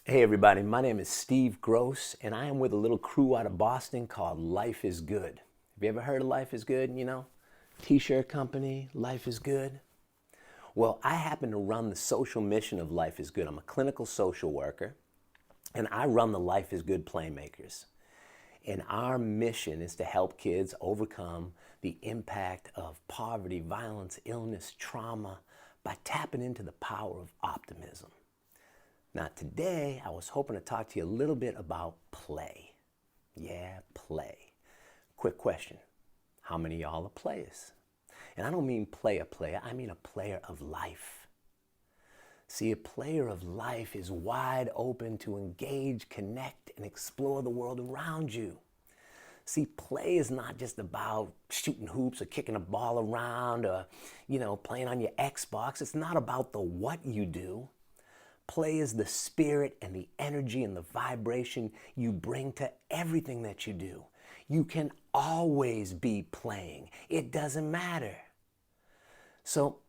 Hey everybody, my name is Steve Gross and I am with a little crew out of Boston called Life is Good. Have you ever heard of Life is Good? T-shirt company, Life is Good. Well, I happen to run the social mission of Life is Good. I'm a clinical social worker and I run the Life is Good Playmakers. And our mission is to help kids overcome the impact of poverty, violence, illness, trauma by tapping into the power of optimism. Now today, I was hoping to talk to you a little bit about play. Yeah, play. Quick question. How many of y'all are players? And I don't mean player, I mean a player of life. See, a player of life is wide open to engage, connect, and explore the world around you. See, play is not just about shooting hoops or kicking a ball around or, playing on your Xbox. It's not about the what you do. Play is the spirit and the energy and the vibration you bring to everything that you do. You can always be playing. It doesn't matter. So,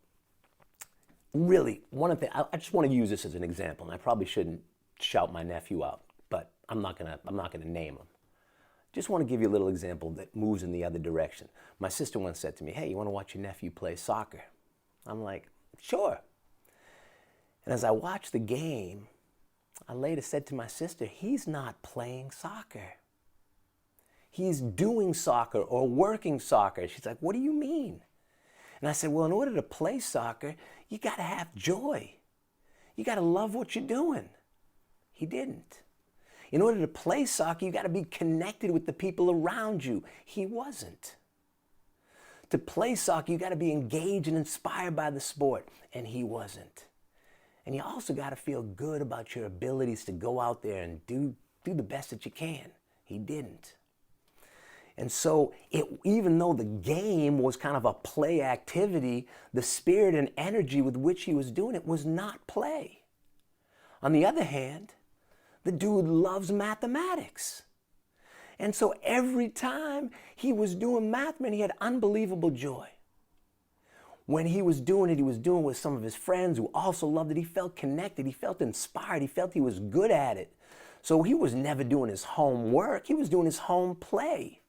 really, one of the I just want to use this as an example, and I probably shouldn't shout my nephew out, but I'm not gonna name him. Just want to give you a little example that moves in the other direction. My sister once said to me, "Hey, you want to watch your nephew play soccer?" I'm like, "Sure." And as I watched the game, I later said to my sister, he's not playing soccer. He's doing soccer or working soccer. She's like, "What do you mean?" And I said, "Well, in order to play soccer, you got to have joy. You got to love what you're doing." He didn't. In order to play soccer, you got to be connected with the people around you. He wasn't. To play soccer, you got to be engaged and inspired by the sport. And he wasn't. And you also got to feel good about your abilities to go out there and do the best that you can. He didn't. And so even though the game was kind of a play activity, the spirit and energy with which he was doing it was not play. On the other hand, the dude loves mathematics. And so every time he was doing math, man, he had unbelievable joy. When he was doing it, he was doing it with some of his friends who also loved it. He felt connected. He felt inspired. He felt he was good at it. So he was never doing his homework. He was doing his home play.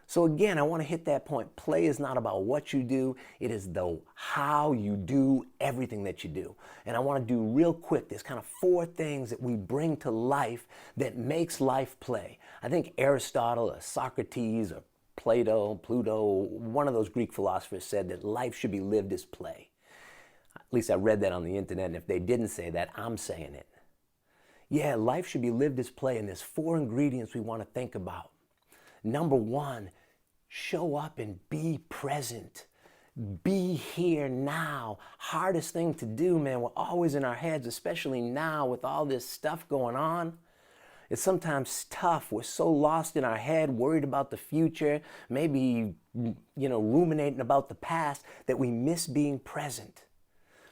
So again, I want to hit that point. Play is not about what you do. It is the how you do everything that you do. And I want to do real quick, there's kind of 4 things that we bring to life that makes life play. I think Aristotle or Socrates or Plato, Pluto, one of those Greek philosophers said that life should be lived as play. At least I read that on the internet, and if they didn't say that, I'm saying it. Yeah, life should be lived as play, and there's 4 ingredients we want to think about. Number 1, show up and be present. Be here now. Hardest thing to do, man. We're always in our heads, especially now with all this stuff going on. It's sometimes tough. We're so lost in our head, worried about the future, maybe, ruminating about the past, that we miss being present.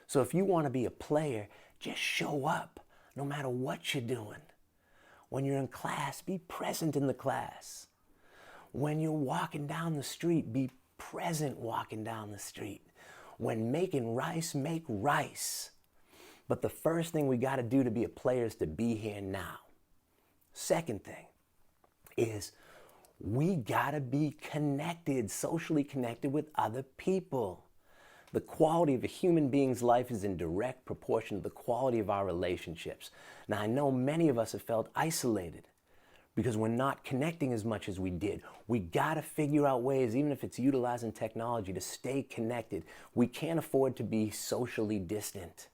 So if you want to be a player, just show up, no matter what you're doing. When you're in class, be present in the class. When you're walking down the street, be present walking down the street. When making rice, make rice. But the first thing we got to do to be a player is to be here now. Second thing is we gotta be connected, socially connected with other people. The quality of a human being's life is in direct proportion to the quality of our relationships. Now, I know many of us have felt isolated because we're not connecting as much as we did. We gotta figure out ways, even if it's utilizing technology, to stay connected. We can't afford to be socially distant.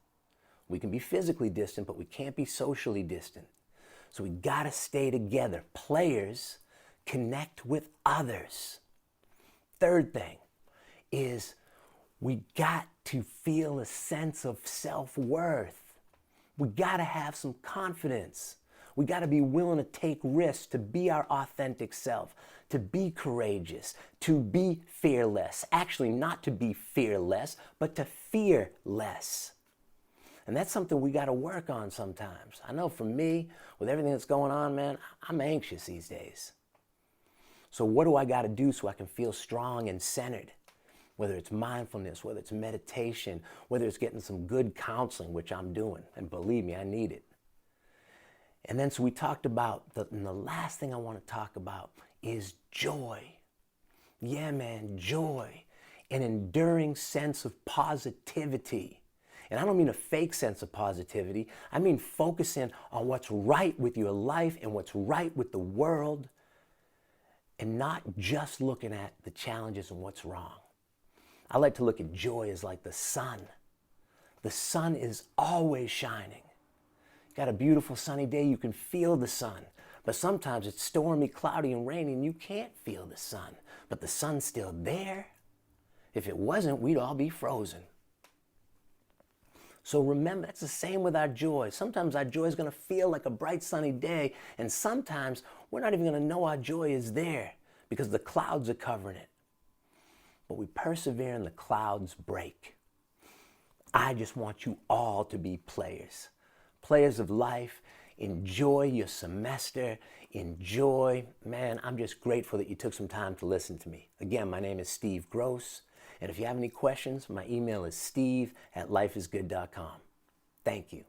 We can be physically distant, but we can't be socially distant. So we gotta stay together. Players connect with others. Third thing is we got to feel a sense of self-worth. We gotta have some confidence. We gotta be willing to take risks, to be our authentic self, to be courageous, to be fearless. Actually, not to be fearless, but to fear less. And that's something we got to work on sometimes. I know for me, with everything that's going on, man, I'm anxious these days. So what do I got to do so I can feel strong and centered? Whether it's mindfulness, whether it's meditation, whether it's getting some good counseling, which I'm doing. And believe me, I need it. And then so we talked about, and the last thing I want to talk about is joy. Yeah, man, joy. An enduring sense of positivity. And I don't mean a fake sense of positivity. I mean focusing on what's right with your life and what's right with the world, and not just looking at the challenges and what's wrong. I like to look at joy as like the sun. The sun is always shining. Got a beautiful sunny day, you can feel the sun. But sometimes it's stormy, cloudy, and rainy, and you can't feel the sun. But the sun's still there. If it wasn't, we'd all be frozen. So remember, it's the same with our joy. Sometimes our joy is going to feel like a bright, sunny day, and sometimes we're not even going to know our joy is there because the clouds are covering it. But we persevere and the clouds break. I just want you all to be players. Players of life. Enjoy your semester. Enjoy. Man, I'm just grateful that you took some time to listen to me. Again, my name is Steve Gross. And if you have any questions, my email is steve@lifeisgood.com. Thank you.